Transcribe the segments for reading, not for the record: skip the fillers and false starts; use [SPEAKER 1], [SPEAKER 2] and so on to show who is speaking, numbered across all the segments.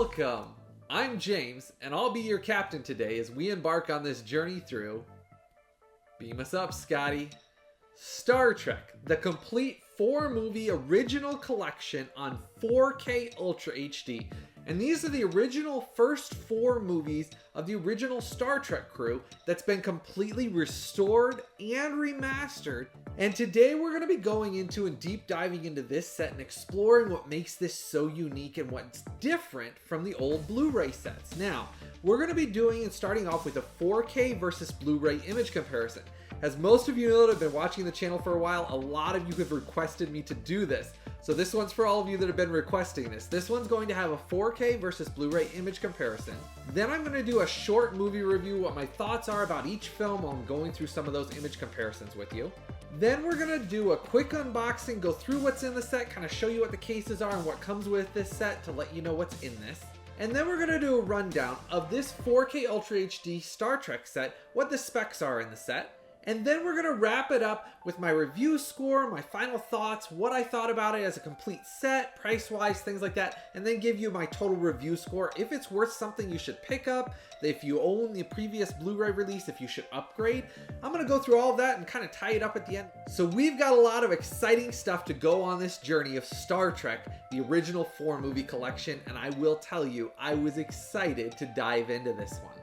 [SPEAKER 1] Welcome! I'm James, and I'll be your captain today as we embark on this journey through... Beam us up, Scotty. Star Trek, the complete 4-movie original collection on 4K Ultra HD. And these are the original first 4 movies of the original Star Trek crew that's been completely restored and remastered. And today we're going to be going into and deep diving into this set and exploring what makes this so unique and what's different from the old Blu-ray sets. Now, we're going to be doing and starting off with a 4K versus Blu-ray image comparison. As most of you know that have been watching the channel for a while, a lot of you have requested me to do this. So this one's for all of you that have been requesting this. This one's going to have a 4K versus Blu-ray image comparison. Then I'm going to do a short movie review, what my thoughts are about each film while I'm going through some of those image comparisons with you. Then we're going to do a quick unboxing, go through what's in the set, kind of show you what the cases are and what comes with this set to let you know what's in this. And then we're going to do a rundown of this 4K Ultra HD Star Trek set, what the specs are in the set. And then we're going to wrap it up with my review score, my final thoughts, what I thought about it as a complete set, price-wise, things like that, and then give you my total review score, if it's worth something you should pick up, if you own the previous Blu-ray release, if you should upgrade. I'm going to go through all of that and kind of tie it up at the end. So we've got a lot of exciting stuff to go on this journey of Star Trek, the original 4-movie collection, and I will tell you, I was excited to dive into this one.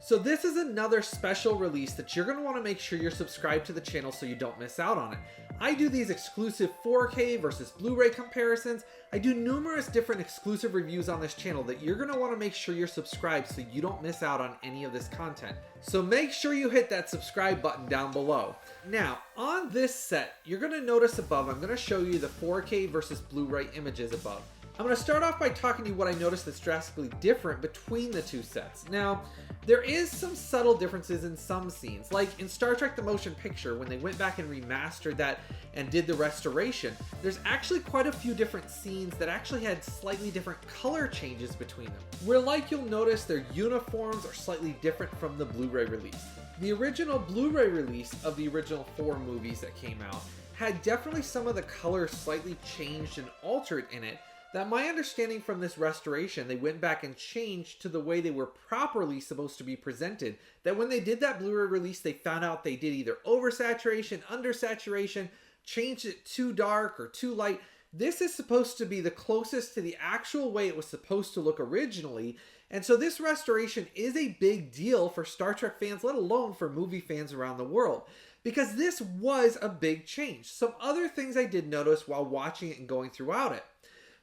[SPEAKER 1] So this is another special release that you're going to want to make sure you're subscribed to the channel so you don't miss out on it. I do these exclusive 4K versus Blu-ray comparisons. I do numerous different exclusive reviews on this channel that you're going to want to make sure you're subscribed so you don't miss out on any of this content. So make sure you hit that subscribe button down below. Now, on this set, you're going to notice above, I'm going to show you the 4K versus Blu-ray images above. I'm going to start off by talking to you what I noticed that's drastically different between the two sets. Now, there is some subtle differences in some scenes, like in Star Trek The Motion Picture, when they went back and remastered that and did the restoration, there's actually quite a few different scenes that actually had slightly different color changes between them, where like you'll notice their uniforms are slightly different from the Blu-ray release. The original Blu-ray release of the original 4 movies that came out had definitely some of the colors slightly changed and altered in it, that my understanding from this restoration, they went back and changed to the way they were properly supposed to be presented. That when they did that Blu-ray release, they found out they did either oversaturation, undersaturation, changed it too dark or too light. This is supposed to be the closest to the actual way it was supposed to look originally. And so this restoration is a big deal for Star Trek fans, let alone for movie fans around the world, because this was a big change. Some other things I did notice while watching it and going throughout it.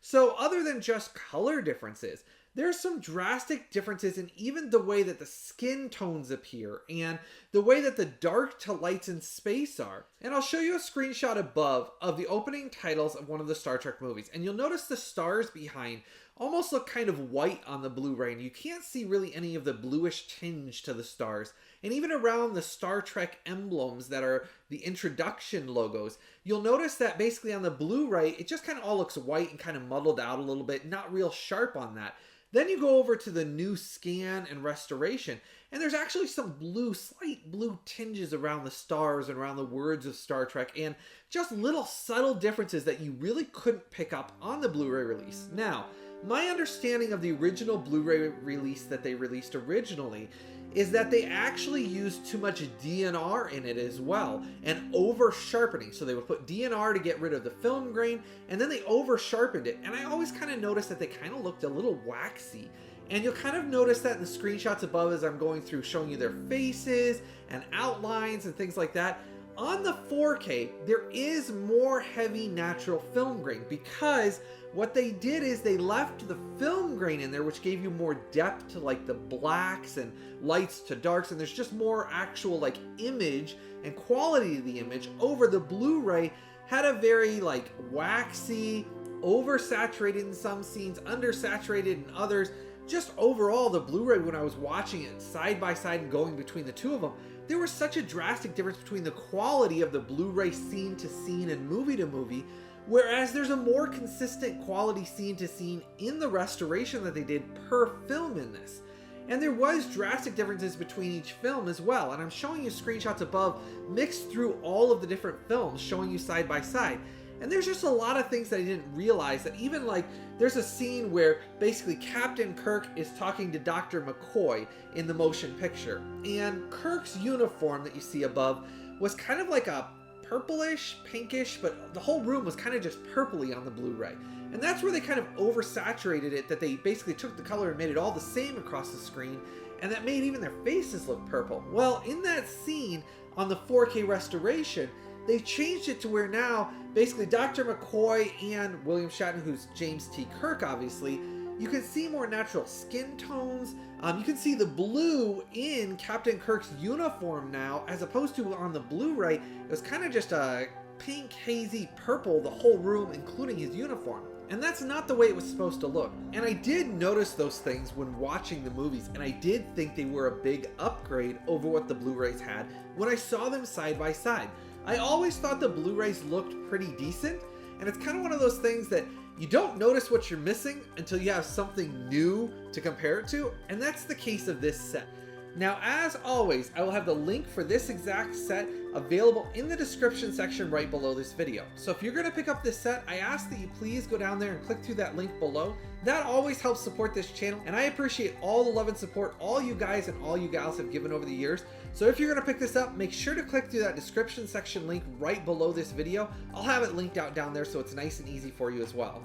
[SPEAKER 1] So other than just color differences, there's some drastic differences in even the way that the skin tones appear and the way that the dark to lights in space are. And I'll show you a screenshot above of the opening titles of one of the Star Trek movies. And you'll notice the stars behind almost look kind of white on the Blu-ray, and you can't see really any of the bluish tinge to the stars. And even around the Star Trek emblems that are the introduction logos, you'll notice that basically on the Blu-ray, it just kind of all looks white and kind of muddled out a little bit, not real sharp on that. Then you go over to the new scan and restoration, and there's actually some blue, slight blue tinges around the stars and around the words of Star Trek, and just little subtle differences that you really couldn't pick up on the Blu-ray release. Now, my understanding of the original Blu-ray release that they released originally is that they actually used too much DNR in it as well, and over sharpening. So they would put DNR to get rid of the film grain, and then they over sharpened it. And I always kind of noticed that they kind of looked a little waxy. And you'll kind of notice that in the screenshots above as I'm going through showing you their faces and outlines and things like that. On the 4K, there is more heavy natural film grain, because what they did is they left the film grain in there, which gave you more depth to like the blacks and lights to darks, and there's just more actual like image and quality of the image. Over the Blu-ray had a very like waxy, oversaturated in some scenes, undersaturated in others. Just overall, the Blu-ray, when I was watching it side by side and going between the two of them, there was such a drastic difference between the quality of the Blu-ray scene to scene and movie to movie, whereas there's a more consistent quality scene to scene in the restoration that they did per film in this. And there was drastic differences between each film as well, and I'm showing you screenshots above mixed through all of the different films, showing you side by side. And there's just a lot of things that I didn't realize, that even like there's a scene where basically Captain Kirk is talking to Dr. McCoy in the motion picture. And Kirk's uniform that you see above was kind of like a purplish, pinkish, but the whole room was kind of just purpley on the Blu-ray. And that's where they kind of oversaturated it, that they basically took the color and made it all the same across the screen, and that made even their faces look purple. Well, in that scene on the 4K restoration, they changed it to where now basically Dr. McCoy and William Shatner, who's James T. Kirk obviously, you can see more natural skin tones. You can see the blue in Captain Kirk's uniform now, as opposed to on the Blu-ray, it was kind of just a pink, hazy purple, the whole room, including his uniform. And that's not the way it was supposed to look. And I did notice those things when watching the movies, and I did think they were a big upgrade over what the Blu-rays had when I saw them side by side. I always thought the Blu-rays looked pretty decent, and it's kind of one of those things that you don't notice what you're missing until you have something new to compare it to, and that's the case of this set. Now, as always, I will have the link for this exact set available in the description section right below this video. So if you're going to pick up this set, I ask that you please go down there and click through that link below. That always helps support this channel, and I appreciate all the love and support all you guys and all you gals have given over the years. So if you're going to pick this up, make sure to click through that description section link right below this video. I'll have it linked out down there so it's nice and easy for you as well.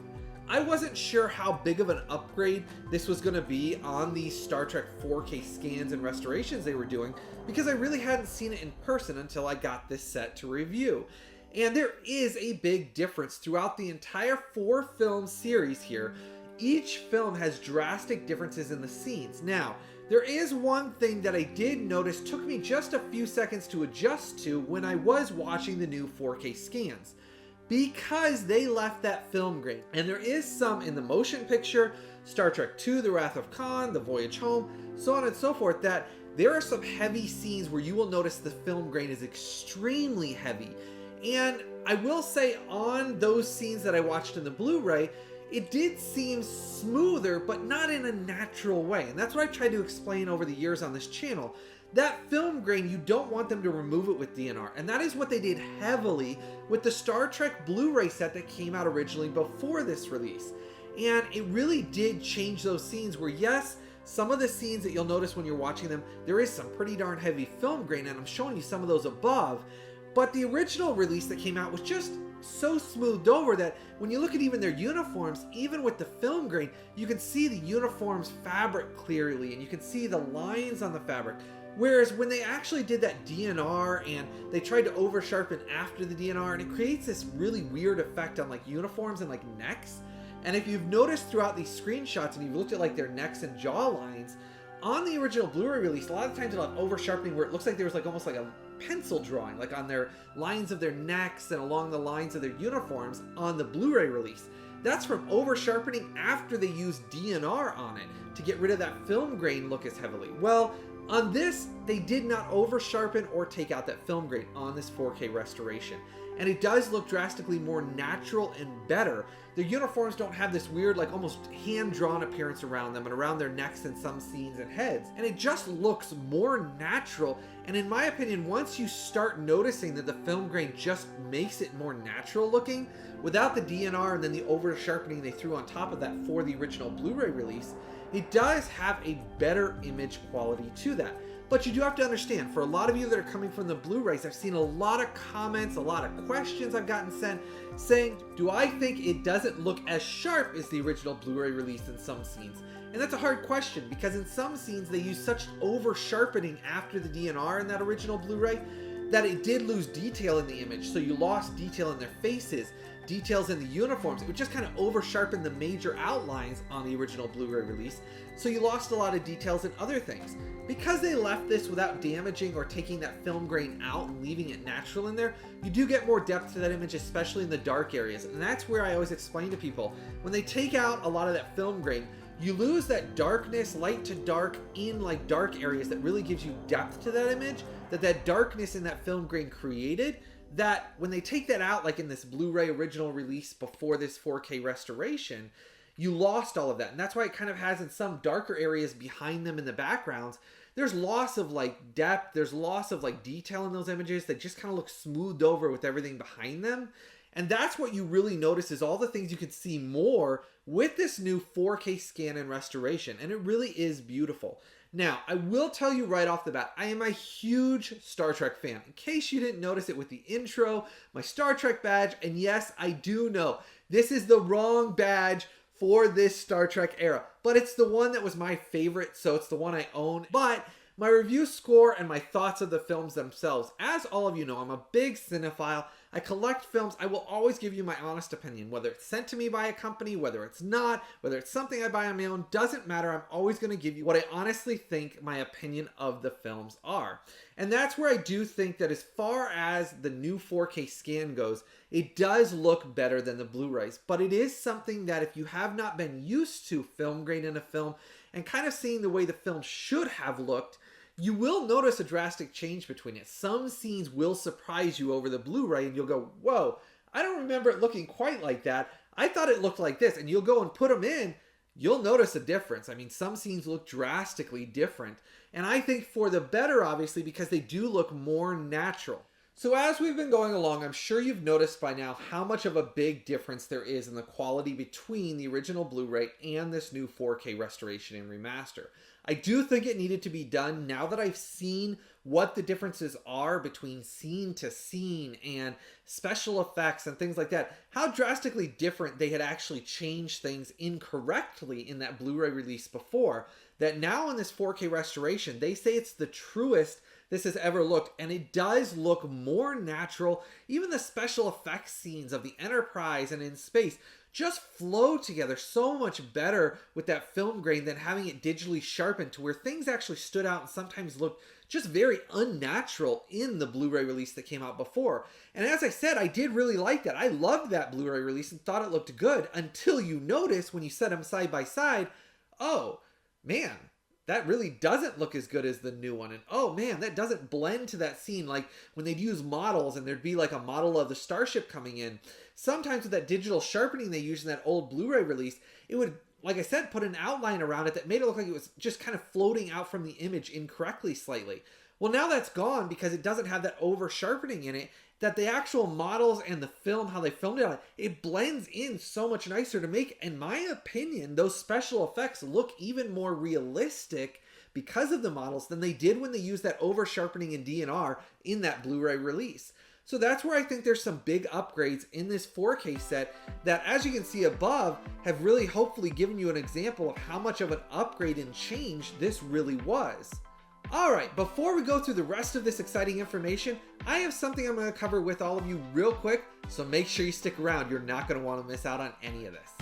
[SPEAKER 1] I wasn't sure how big of an upgrade this was going to be on these Star Trek 4K scans and restorations they were doing, because I really hadn't seen it in person until I got this set to review. And there is a big difference throughout the entire 4-film series here. Each film has drastic differences in the scenes. Now, there is one thing that I did notice took me just a few seconds to adjust to when I was watching the new 4K scans, because they left that film grain. And there is some in the motion picture, Star Trek II, The Wrath of Khan, The Voyage Home, so on and so forth, that there are some heavy scenes where you will notice the film grain is extremely heavy. And I will say, on those scenes that I watched in the Blu-ray, it did seem smoother, but not in a natural way. And that's what I tried to explain over the years on this channel. That film grain, you don't want them to remove it with DNR. And that is what they did heavily with the Star Trek Blu-ray set that came out originally before this release. And it really did change those scenes where, yes, some of the scenes that you'll notice when you're watching them, there is some pretty darn heavy film grain, and I'm showing you some of those above. But the original release that came out was just so smoothed over that when you look at even their uniforms, even with the film grain, you can see the uniform's fabric clearly, and you can see the lines on the fabric. Whereas when they actually did that DNR and they tried to over sharpen after the DNR, and it creates this really weird effect on like uniforms and like necks. And if you've noticed throughout these screenshots and you've looked at like their necks and jaw lines, on the original Blu-ray release, a lot of times it'll have over sharpening where it looks like there was like almost like a pencil drawing, like on their lines of their necks and along the lines of their uniforms on the Blu-ray release. That's from over sharpening after they used DNR on it to get rid of that film grain look as heavily. Well, on this, they did not over sharpen or take out that film grain on this 4K restoration. And it does look drastically more natural and better. Their uniforms don't have this weird, like almost hand-drawn appearance around them and around their necks in some scenes and heads. And it just looks more natural. And in my opinion, once you start noticing that the film grain just makes it more natural looking, without the DNR and then the over sharpening they threw on top of that for the original Blu-ray release, it does have a better image quality to that. But you do have to understand, for a lot of you that are coming from the Blu-rays, I've seen a lot of comments, a lot of questions I've gotten sent saying, do I think it doesn't look as sharp as the original Blu-ray release in some scenes? And that's a hard question, because in some scenes they use such over sharpening after the DNR in that original Blu-ray that it did lose detail in the image. So you lost detail in their faces, details in the uniforms. It would just kind of over sharpen the major outlines on the original Blu-ray release. So you lost a lot of details in other things. Because they left this without damaging or taking that film grain out and leaving it natural in there, you do get more depth to that image, especially in the dark areas. And that's where I always explain to people, when they take out a lot of that film grain, you lose that darkness, light to dark, in like dark areas that really gives you depth to that image, that darkness in that film grain created, that when they take that out, like in this Blu-ray original release before this 4K restoration, you lost all of that. And that's why it kind of has in some darker areas behind them in the backgrounds, there's loss of like depth, there's loss of like detail in those images that just kind of look smoothed over with everything behind them. And that's what you really notice is all the things you can see more with this new 4K scan and restoration. And it really is beautiful. Now, I will tell you right off the bat, I am a huge Star Trek fan. In case you didn't notice it with the intro, my Star Trek badge, and yes, I do know this is the wrong badge for this Star Trek era, but it's the one that was my favorite, so it's the one I own. But my review score and my thoughts of the films themselves, as all of you know, I'm a big cinephile. I collect films. I will always give you my honest opinion, whether it's sent to me by a company, whether it's not, whether it's something I buy on my own, doesn't matter. I'm always going to give you what I honestly think my opinion of the films are. And that's where I do think that as far as the new 4K scan goes, it does look better than the Blu-rays, but it is something that if you have not been used to film grade in a film and kind of seeing the way the film should have looked, you will notice a drastic change between it. Some scenes will surprise you over the Blu-ray and you'll go, whoa, I don't remember it looking quite like that. I thought it looked like this. And you'll go and put them in, you'll notice a difference. I mean, some scenes look drastically different. And I think for the better, obviously, because they do look more natural. So as we've been going along, I'm sure you've noticed by now how much of a big difference there is in the quality between the original Blu-ray and this new 4K restoration and remaster. I do think it needed to be done now that I've seen what the differences are between scene to scene and special effects and things like that, how drastically different they had actually changed things incorrectly in that Blu-ray release before, that now in this 4K restoration, they say it's the truest this has ever looked, and it does look more natural. Even the special effects scenes of the Enterprise and in space just flow together so much better with that film grain than having it digitally sharpened to where things actually stood out and sometimes looked just very unnatural in the Blu-ray release that came out before. And as I said, I did really like that. I loved that Blu-ray release and thought it looked good until you notice when you set them side by side, oh man, that really doesn't look as good as the new one. And oh man, that doesn't blend to that scene. Like when they'd use models and there'd be like a model of the starship coming in. Sometimes with that digital sharpening they used in that old Blu-ray release, it would, like I said, put an outline around it that made it look like it was just kind of floating out from the image incorrectly slightly. Well, now that's gone because it doesn't have that over sharpening in it, that the actual models and the film, how they filmed it on it blends in so much nicer to make, in my opinion, those special effects look even more realistic because of the models than they did when they used that over sharpening in DNR in that Blu-ray release. So that's where I think there's some big upgrades in this 4K set that, as you can see above, have really hopefully given you an example of how much of an upgrade and change this really was. Alright, before we go through the rest of this exciting information, I have something I'm going to cover with all of you real quick, so make sure you stick around. You're not going to want to miss out on any of this.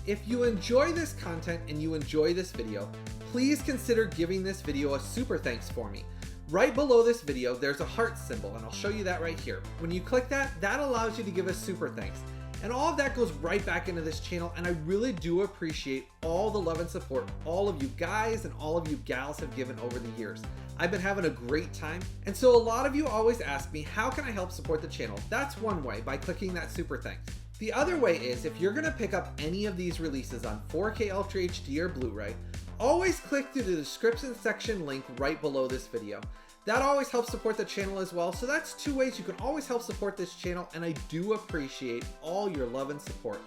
[SPEAKER 1] If you enjoy this content and you enjoy this video, please consider giving this video a super thanks for me. Right below this video, there's a heart symbol, and I'll show you that right here. When you click that, that allows you to give a super thanks. And all of that goes right back into this channel, and I really do appreciate all the love and support all of you guys and all of you gals have given over the years. I've been having a great time, and so a lot of you always ask me, how can I help support the channel? That's one way, by clicking that super thanks. The other way is, if you're going to pick up any of these releases on 4K UltraHD or Blu-ray, always click through the description section link right below this video. That always helps support the channel as well, so that's two ways you can always help support this channel, and I do appreciate all your love and support.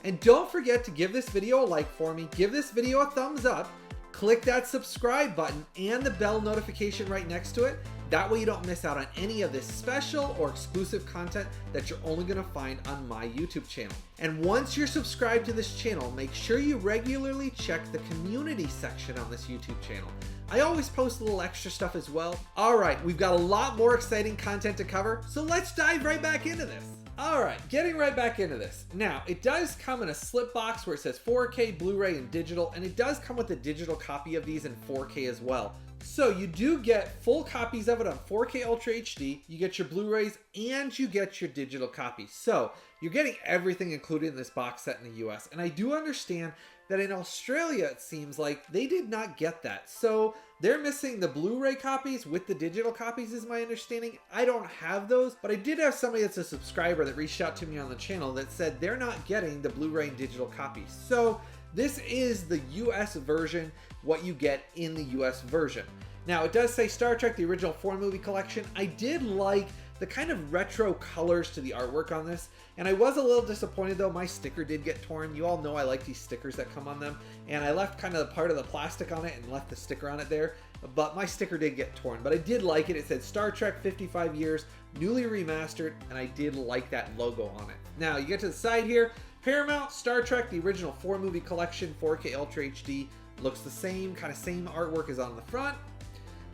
[SPEAKER 1] And don't forget to give this video a like for me, give this video a thumbs up, click that subscribe button and the bell notification right next to it. That way you don't miss out on any of this special or exclusive content that you're only going to find on my YouTube channel. And once you're subscribed to this channel, make sure you regularly check the community section on this YouTube channel. I always post a little extra stuff as well. Alright, we've got a lot more exciting content to cover, so let's dive right back into this. Alright, getting right back into this. Now, it does come in a slip box where it says 4K, Blu-ray, and digital, and it does come with a digital copy of these in 4K as well. So you do get full copies of it on 4K Ultra HD, you get your Blu-rays, and you get your digital copies. So you're getting everything included in this box set in the US, and I do understand that in Australia it seems like they did not get that. So they're missing the Blu-ray copies with the digital copies is my understanding. I don't have those, but I did have somebody that's a subscriber that reached out to me on the channel that said they're not getting the Blu-ray and digital copies. So this is the US version, what you get in the US version. Now it does say Star Trek, the original 4-movie collection. I did like the kind of retro colors to the artwork on this. And I was a little disappointed though, my sticker did get torn. You all know I like these stickers that come on them, and I left kind of part of the plastic on it and left the sticker on it there, but my sticker did get torn. But I did like it. It said Star Trek 55 years, newly remastered, and I did like that logo on it. Now you get to the side here, Paramount, Star Trek, the original 4-movie collection, 4K Ultra HD, looks the same, kind of same artwork as on the front.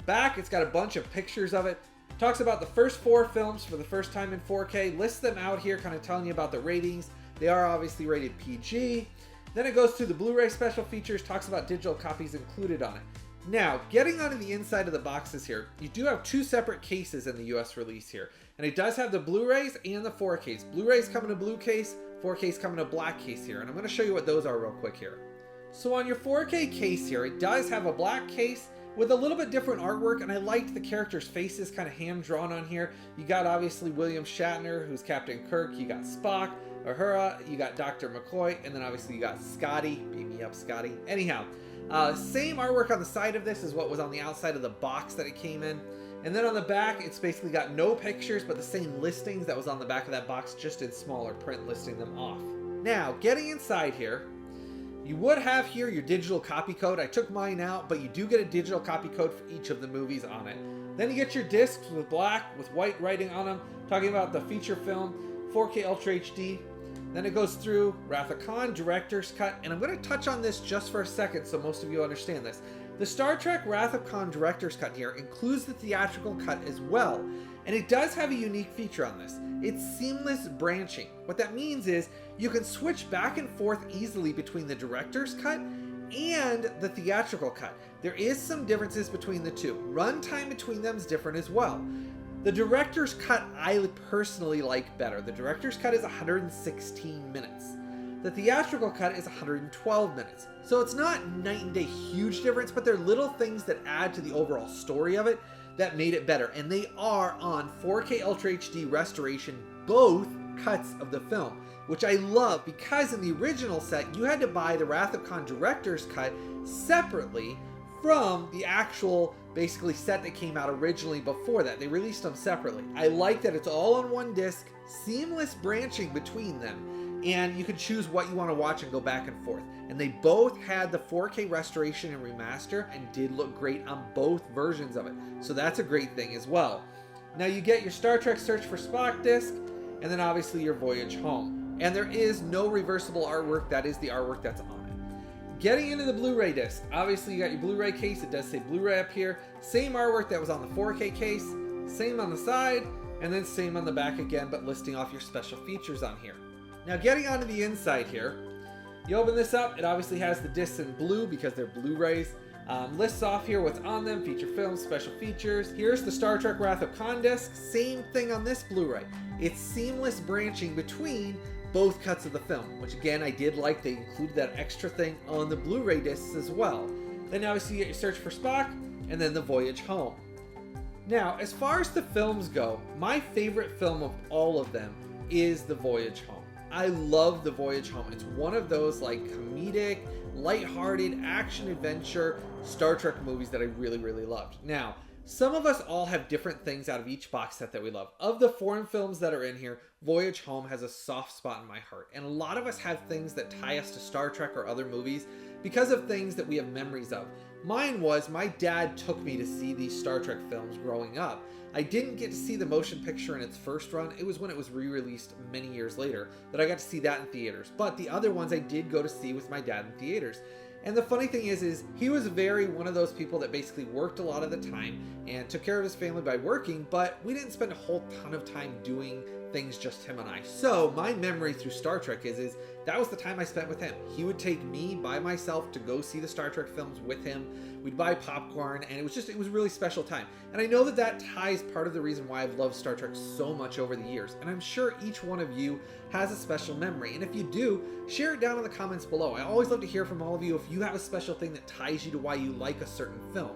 [SPEAKER 1] Back, it's got a bunch of pictures of it. Talks about the first 4 films for the first time in 4K, lists them out here, kind of telling you about the ratings. They are obviously rated PG. Then it goes through the Blu-ray special features, talks about digital copies included on it. Now, getting onto the inside of the boxes here, you do have 2 separate cases in the US release here. And it does have the Blu-rays and the 4Ks. Blu-rays come in a blue case, 4Ks come in a black case here. And I'm going to show you what those are real quick here. So on your 4K case here, it does have a black case with a little bit different artwork, and I liked the characters' faces kind of hand-drawn on here. You got obviously William Shatner, who's Captain Kirk, you got Spock, Uhura, you got Dr. McCoy, and then obviously you got Scotty. Beat me up, Scotty. Anyhow, same artwork on the side of this as what was on the outside of the box that it came in. And then on the back, it's basically got no pictures, but the same listings that was on the back of that box, just in smaller print, listing them off. Now, getting inside here, you would have here your digital copy code. I took mine out, but you do get a digital copy code for each of the movies on it. Then you get your discs with black, with white writing on them, talking about the feature film, 4K Ultra HD. Then it goes through Wrath of Khan, Director's Cut, and I'm going to touch on this just for a second so most of you understand this. The Star Trek Wrath of Khan Director's Cut here includes the theatrical cut as well, and it does have a unique feature on this. It's seamless branching. What that means is you can switch back and forth easily between the director's cut and the theatrical cut. There is some differences between the two. Runtime between them is different as well. The director's cut I personally like better. The director's cut is 116 minutes. The theatrical cut is 112 minutes. So it's not night and day huge difference, but there are little things that add to the overall story of it that made it better. And they are on 4K Ultra HD restoration, both cuts of the film, which I love because in the original set, you had to buy the Wrath of Khan director's cut separately from the actual basically set that came out originally before that. They released them separately. I like that it's all on one disc, seamless branching between them, and you can choose what you want to watch and go back and forth. And they both had the 4K restoration and remaster and did look great on both versions of it. So that's a great thing as well. Now you get your Star Trek Search for Spock disc, and then obviously your Voyage Home. And there is no reversible artwork. That is the artwork that's on it. Getting into the Blu-ray disc, obviously you got your Blu-ray case. It does say Blu-ray up here. Same artwork that was on the 4K case, same on the side, and then same on the back again, but listing off your special features on here. Now getting onto the inside here, you open this up, it obviously has the discs in blue because they're Blu-rays. Lists off here what's on them, feature films, special features. Here's the Star Trek Wrath of Khan disc, same thing on this Blu-ray. It's seamless branching between both cuts of the film, which again I did like. They included that extra thing on the Blu-ray discs as well. Then obviously you get your Search for Spock, and then the Voyage Home. Now, as far as the films go, my favorite film of all of them is the Voyage Home. I love the Voyage Home. It's one of those like comedic, lighthearted, action-adventure Star Trek movies that I really, really loved. Now, some of us all have different things out of each box set that we love. Of the foreign films that are in here, Voyage Home has a soft spot in my heart. And a lot of us have things that tie us to Star Trek or other movies because of things that we have memories of. Mine was my dad took me to see these Star Trek films growing up. I didn't get to see the motion picture in its first run. It was when it was re-released many years later that I got to see that in theaters. But the other ones I did go to see with my dad in theaters. And the funny thing is he was one of those people that basically worked a lot of the time and took care of his family by working, but we didn't spend a whole ton of time doing things, just him and I. So my memory through Star Trek is that was the time I spent with him. He would take me by myself to go see the Star Trek films with him. We'd buy popcorn, and it was a really special time. And I know that ties part of the reason why I've loved Star Trek so much over the years. And I'm sure each one of you has a special memory. And if you do, share it down in the comments below. I always love to hear from all of you if you have a special thing that ties you to why you like a certain film.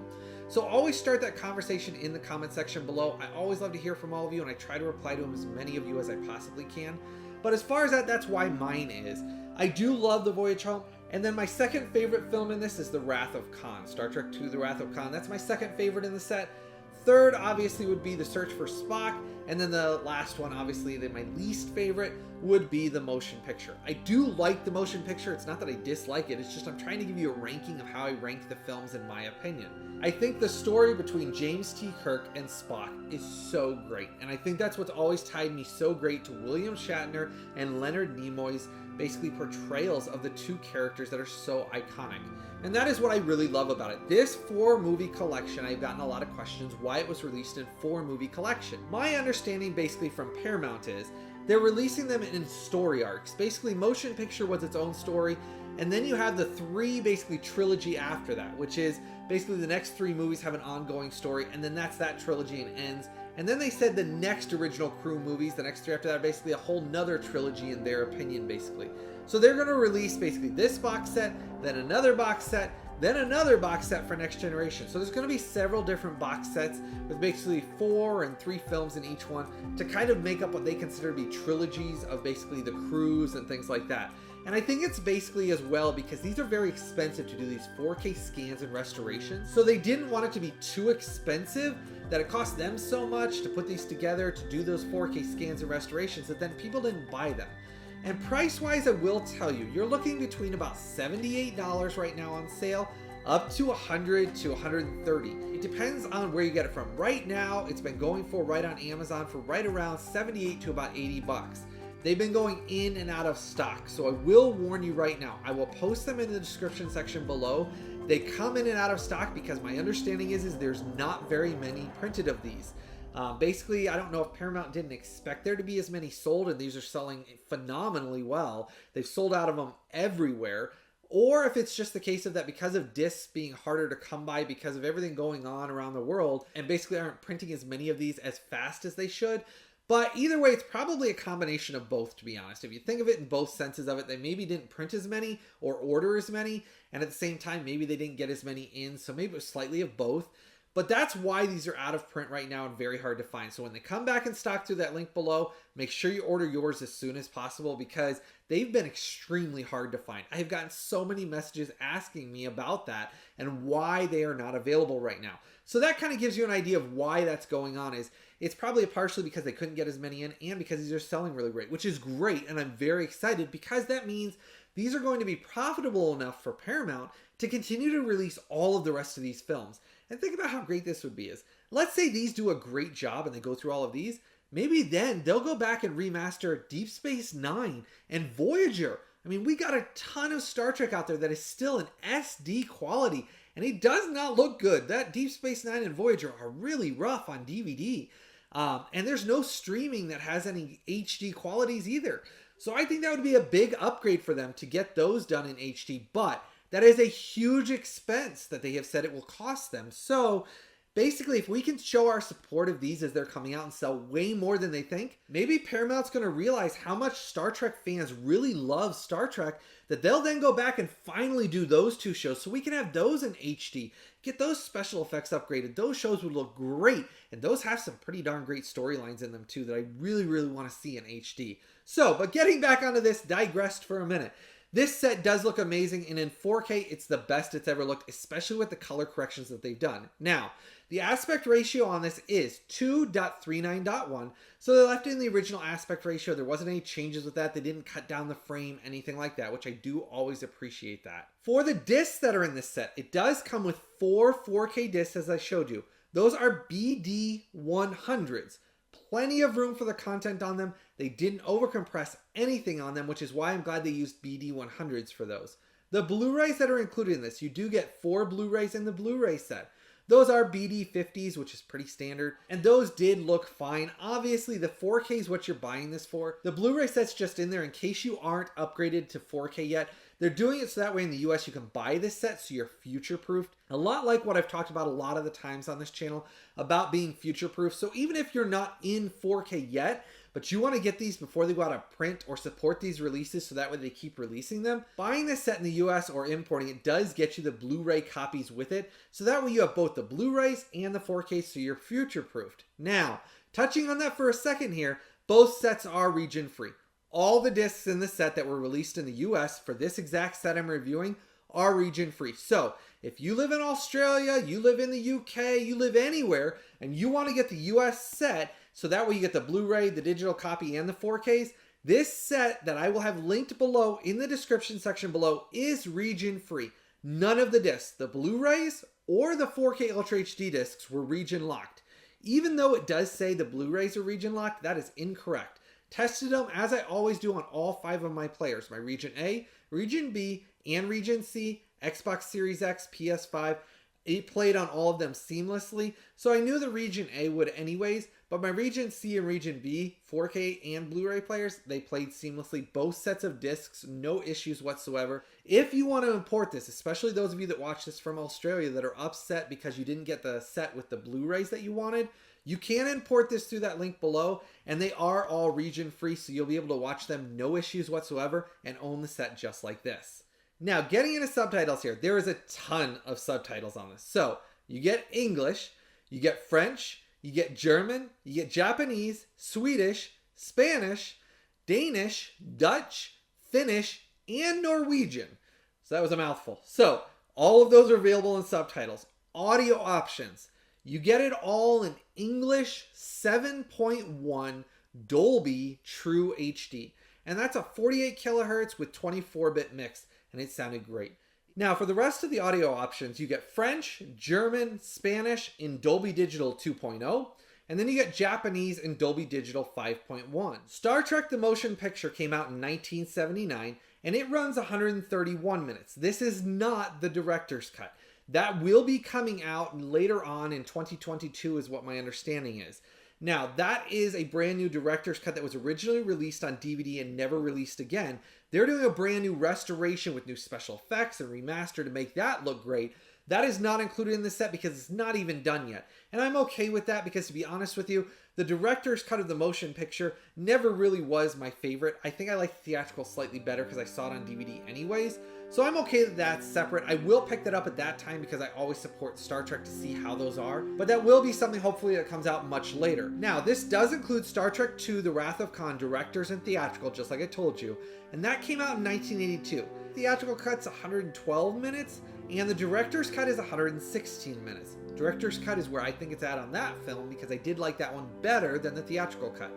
[SPEAKER 1] So always start that conversation in the comment section below. I always love to hear from all of you, and I try to reply to them as many of you as I possibly can. But as far as that's why mine is. I do love the Voyage Home. And then my second favorite film in this is The Wrath of Khan. Star Trek II, The Wrath of Khan. That's my second favorite in the set. third obviously would be The Search for Spock, and then the last one, obviously my least favorite, would be the motion picture. I do like the motion picture. It's not that I dislike it, it's just I'm trying to give you a ranking of how I rank the films in my opinion. I think the story between James T. Kirk and Spock is so great, and I think that's what's always tied me so great to William Shatner and Leonard Nimoy's basically portrayals of the two characters that are so iconic. And that is what I really love about it. This 4-movie collection, I've gotten a lot of questions why it was released in 4-movie collection. My understanding basically from Paramount is they're releasing them in story arcs. Basically, motion picture was its own story, and then you have the 3 basically trilogy after that, which is basically the next 3 movies have an ongoing story, and then that's that trilogy and ends. And then they said the next original crew movies, the next 3 after that, are basically a whole nother trilogy in their opinion, basically. So they're going to release basically this box set, then another box set, then another box set for Next Generation. So there's going to be several different box sets with basically 4 and 3 films in each one to kind of make up what they consider to be trilogies of basically the crews and things like that. And I think it's basically as well because these are very expensive to do these 4K scans and restorations. So they didn't want it to be too expensive that it cost them so much to put these together to do those 4K scans and restorations that then people didn't buy them. And price-wise, I will tell you, you're looking between about $78 right now on sale, up to $100 to $130. It depends on where you get it from. Right now, it's been going for right on Amazon for right around $78 to about $80. They've been going in and out of stock, so I will warn you right now. I will post them in the description section below. They come in and out of stock because my understanding is there's not very many printed of these. Basically, I don't know if Paramount didn't expect there to be as many sold, and these are selling phenomenally well. They've sold out of them everywhere. Or if it's just the case of that because of discs being harder to come by because of everything going on around the world, and basically aren't printing as many of these as fast as they should. But either way, it's probably a combination of both, to be honest. If you think of it in both senses of it, they maybe didn't print as many or order as many, and at the same time, maybe they didn't get as many in, so maybe it was slightly of both. But that's why these are out of print right now and very hard to find. So when they come back in stock through that link below, make sure you order yours as soon as possible because they've been extremely hard to find. I have gotten so many messages asking me about that and why they are not available right now. So that kind of gives you an idea of why that's going on. It's probably partially because they couldn't get as many in and because these are selling really great, which is great. And I'm very excited because that means these are going to be profitable enough for Paramount to continue to release all of the rest of these films. And think about how great this would be is, let's say these do a great job and they go through all of these, maybe then they'll go back and remaster Deep Space Nine and Voyager. I mean, we got a ton of Star Trek out there that is still in SD quality, and it does not look good. That Deep Space Nine and Voyager are really rough on DVD. And there's no streaming that has any HD qualities either. So I think that would be a big upgrade for them to get those done in HD, but that is a huge expense that they have said it will cost them. So basically, if we can show our support of these as they're coming out and sell way more than they think, maybe Paramount's going to realize how much Star Trek fans really love Star Trek, that they'll then go back and finally do those 2 shows so we can have those in HD. Get those special effects upgraded. Those shows would look great, and those have some pretty darn great storylines in them too that I really, really want to see in HD. So, but getting back onto this, digressed for a minute. This set does look amazing, and in 4K, it's the best it's ever looked, especially with the color corrections that they've done. Now, the aspect ratio on this is 2.39.1, so they left in the original aspect ratio. There wasn't any changes with that. They didn't cut down the frame, anything like that, which I do always appreciate that. For the discs that are in this set, it does come with 4 4K discs, as I showed you. Those are BD100s. Plenty of room for the content on them. They didn't overcompress anything on them, which is why I'm glad they used BD100s for those. The Blu-rays that are included in this, you do get 4 Blu-rays in the Blu-ray set. Those are BD50s, which is pretty standard, and those did look fine. Obviously, the 4K is what you're buying this for. The Blu-ray set's just in there in case you aren't upgraded to 4K yet. They're doing it so that way in the US you can buy this set so you're future-proofed. A lot like what I've talked about a lot of the times on this channel about being future-proof. So even if you're not in 4K yet, but you want to get these before they go out of print or support these releases so that way they keep releasing them, buying this set in the US or importing it does get you the Blu-ray copies with it. So that way you have both the Blu-rays and the 4K so you're future-proofed. Now, touching on that for a second here, both sets are region-free. All the discs in the set that were released in the US for this exact set I'm reviewing are region free. So if you live in Australia, you live in the UK, you live anywhere, and you want to get the US set, so that way you get the Blu-ray, the digital copy, and the 4Ks, this set that I will have linked below in the description section below is region free. None of the discs, the Blu-rays or the 4K Ultra HD discs, were region locked. Even though it does say the Blu-rays are region locked, that is incorrect. Tested them as I always do on all 5 of my players. My region A, region B, and region C, Xbox Series X, PS5. It played on all of them seamlessly, so I knew the region A would anyways, but my region C and region B, 4K and Blu-ray players, they played seamlessly. Both sets of discs, no issues whatsoever. If you want to import this, especially those of you that watch this from Australia that are upset because you didn't get the set with the Blu-rays that you wanted, you can import this through that link below, and they are all region free, so you'll be able to watch them no issues whatsoever and own the set just like this. Now, getting into subtitles here, there is a ton of subtitles on this. So, you get English, you get French, you get German, you get Japanese, Swedish, Spanish, Danish, Dutch, Finnish, and Norwegian. So that was a mouthful. So, all of those are available in subtitles. Audio options. You get it all in English 7.1 Dolby True HD. And that's a 48 kilohertz with 24-bit mix. And it sounded great. Now, for the rest of the audio options, you get French, German, Spanish in Dolby Digital 2.0, and then you get Japanese in Dolby Digital 5.1. Star Trek The Motion Picture came out in 1979, and it runs 131 minutes. This is not the director's cut. That will be coming out later on in 2022 is what my understanding is. Now, that is a brand new director's cut that was originally released on DVD and never released again. They're doing a brand new restoration with new special effects and remaster to make that look great. That is not included in the set because it's not even done yet. And I'm okay with that because, to be honest with you, the director's cut of the motion picture never really was my favorite. I think I like the theatrical slightly better because I saw it on DVD anyways. So I'm okay that that's separate. I will pick that up at that time because I always support Star Trek to see how those are. But that will be something hopefully that comes out much later. Now, this does include Star Trek II, The Wrath of Khan, directors and theatrical, just like I told you. And that came out in 1982. Theatrical cut's 112 minutes, and the director's cut is 116 minutes. Director's cut is where I think it's at on that film because I did like that one better than the theatrical cut.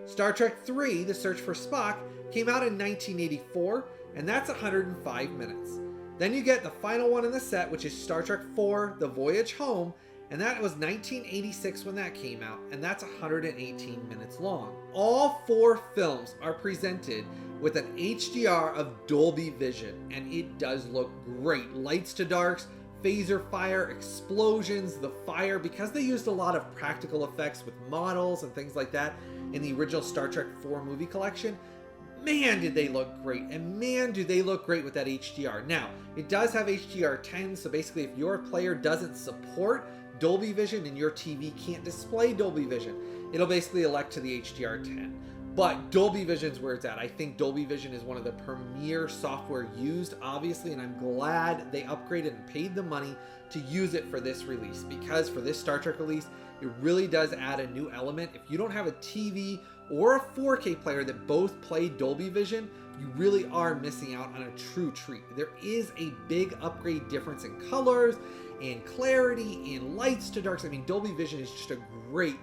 [SPEAKER 1] Star Trek III, The Search for Spock, came out in 1984, and that's 105 minutes. Then you get the final one in the set, which is Star Trek IV, The Voyage Home, and that was 1986 when that came out, and that's 118 minutes long. All 4 films are presented with an HDR of Dolby Vision, and it does look great. Lights to darks, phaser fire, explosions, the fire, because they used a lot of practical effects with models and things like that in the original Star Trek IV movie collection. Man, did they look great, and man, do they look great with that HDR. Now, it does have HDR10, so basically if your player doesn't support Dolby Vision and your TV can't display Dolby Vision, it'll basically elect to the HDR10. But Dolby Vision's where it's at. I think Dolby Vision is one of the premier software used, obviously, and I'm glad they upgraded and paid the money to use it for this release, because for this Star Trek release, it really does add a new element. If you don't have a TV or a 4K player that both play Dolby Vision, you really are missing out on a true treat. There is a big upgrade difference in colors and clarity and lights to darks. I mean, Dolby Vision is just a great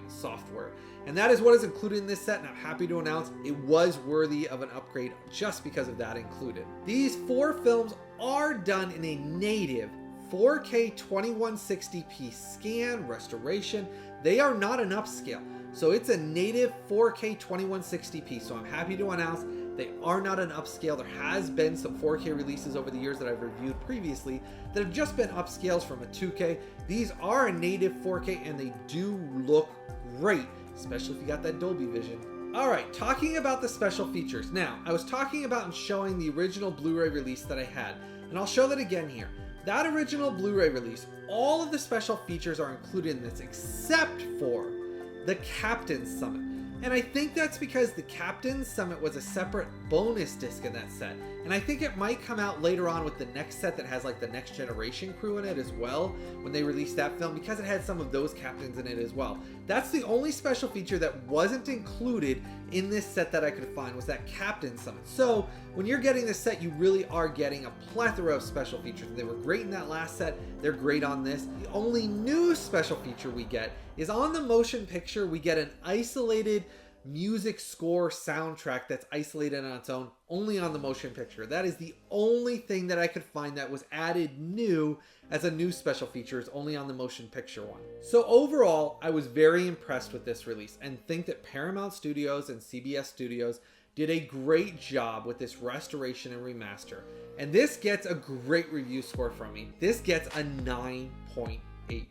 [SPEAKER 1] software. And that is what is included in this set, and I'm happy to announce it was worthy of an upgrade just because of that included. These 4 films are done in a native 4K 2160p scan restoration. They are not an upscale. So it's a native 4K 2160p. So I'm happy to announce they are not an upscale. There has been some 4K releases over the years that I've reviewed previously that have just been upscales from a 2K. These are a native 4K and they do look great, especially if you got that Dolby Vision. All right, talking about the special features. Now, I was talking about and showing the original Blu-ray release that I had, and I'll show that again here. That original Blu-ray release, all of the special features are included in this except for the Captain's Summit. And I think that's because the Captain's Summit was a separate bonus disc in that set. And I think it might come out later on with the next set that has like the Next Generation crew in it as well when they release that film, because it had some of those captains in it as well. That's the only special feature that wasn't included in this set that I could find was that Captain Summit. So when you're getting this set, you really are getting a plethora of special features. They were great in that last set, they're great on this. The only new special feature we get is on the motion picture, we get an isolated music score soundtrack that's isolated on its own, only on the motion picture. That is the only thing that I could find that was added new as a new special feature, is only on the motion picture one. So overall, I was very impressed with this release and think that Paramount Studios and CBS Studios did a great job with this restoration and remaster. And this gets a great review score from me. This gets a 9.8,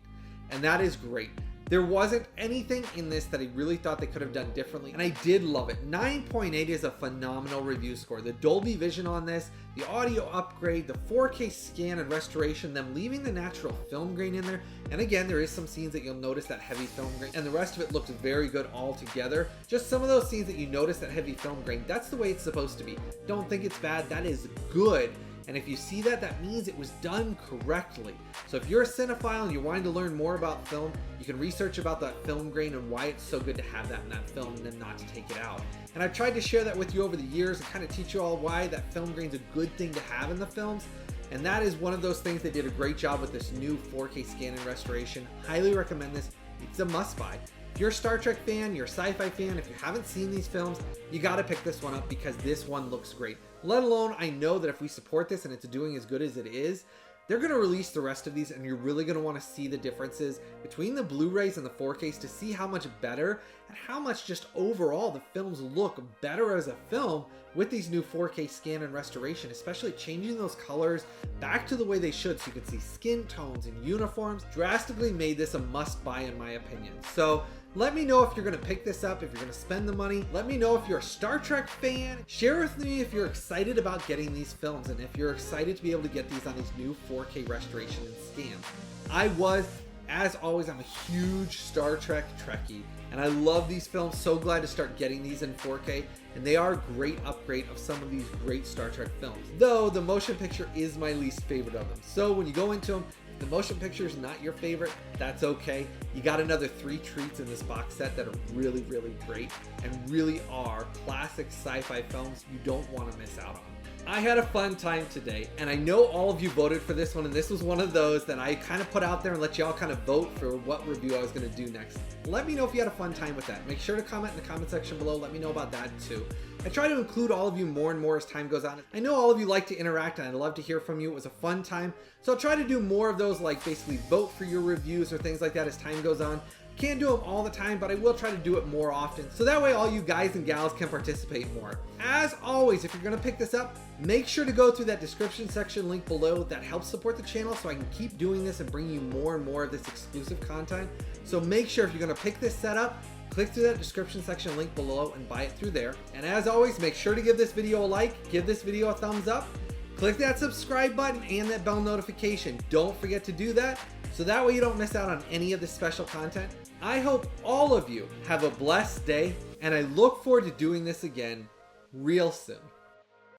[SPEAKER 1] and that is great. There wasn't anything in this that I really thought they could have done differently, and I did love it. 9.8 is a phenomenal review score. The Dolby Vision on this, the audio upgrade, the 4K scan and restoration, them leaving the natural film grain in there, and again, there is some scenes that you'll notice that heavy film grain, and the rest of it looks very good all together. Just some of those scenes that you notice that heavy film grain, that's the way it's supposed to be. Don't think it's bad, that is good. And if you see that, that means it was done correctly. So if you're a cinephile and you're wanting to learn more about film, you can research about that film grain and why it's so good to have that in that film and then not to take it out. And I've tried to share that with you over the years and kind of teach you all why that film grain's a good thing to have in the films. And that is one of those things they did a great job with this new 4K scan and restoration. Highly recommend this. It's a must buy. If you're a Star Trek fan, you're a sci-fi fan, if you haven't seen these films, you got to pick this one up because this one looks great. Let alone, I know that if we support this and it's doing as good as it is, they're going to release the rest of these and you're really going to want to see the differences between the Blu-rays and the 4Ks to see how much better and how much just overall the films look better as a film with these new 4K scan and restoration, especially changing those colors back to the way they should so you can see skin tones and uniforms. Drastically made this a must-buy in my opinion. So let me know if you're going to pick this up, if you're going to spend the money. Let me know if you're a Star Trek fan. Share with me if you're excited about getting these films and if you're excited to be able to get these on these new 4K restoration and scans. I was, as always, I'm a huge Star Trek Trekkie, and I love these films. So glad to start getting these in 4K, and they are a great upgrade of some of these great Star Trek films. Though the motion picture is my least favorite of them. So when you go into them, the motion picture is not your favorite, that's okay. You got another 3 treats in this box set that are really, really great and really are classic sci-fi films you don't want to miss out on. I had a fun time today, and I know all of you voted for this one, and this was one of those that I kind of put out there and let y'all kind of vote for what review I was going to do next. Let me know if you had a fun time with that. Make sure to comment in the comment section below. Let me know about that too. I try to include all of you more and more as time goes on. I know all of you like to interact, and I'd love to hear from you. It was a fun time, so I'll try to do more of those, like basically vote for your reviews or things like that as time goes on. Can't do them all the time, but I will try to do it more often, so that way all you guys and gals can participate more. As always, if you're going to pick this up, make sure to go through that description section link below. That helps support the channel so I can keep doing this and bring you more and more of this exclusive content. So make sure if you're going to pick this set up, click through that description section link below and buy it through there. And as always, make sure to give this video a like, give this video a thumbs up, click that subscribe button and that bell notification. Don't forget to do that, so that way you don't miss out on any of the special content. I hope all of you have a blessed day, and I look forward to doing this again real soon.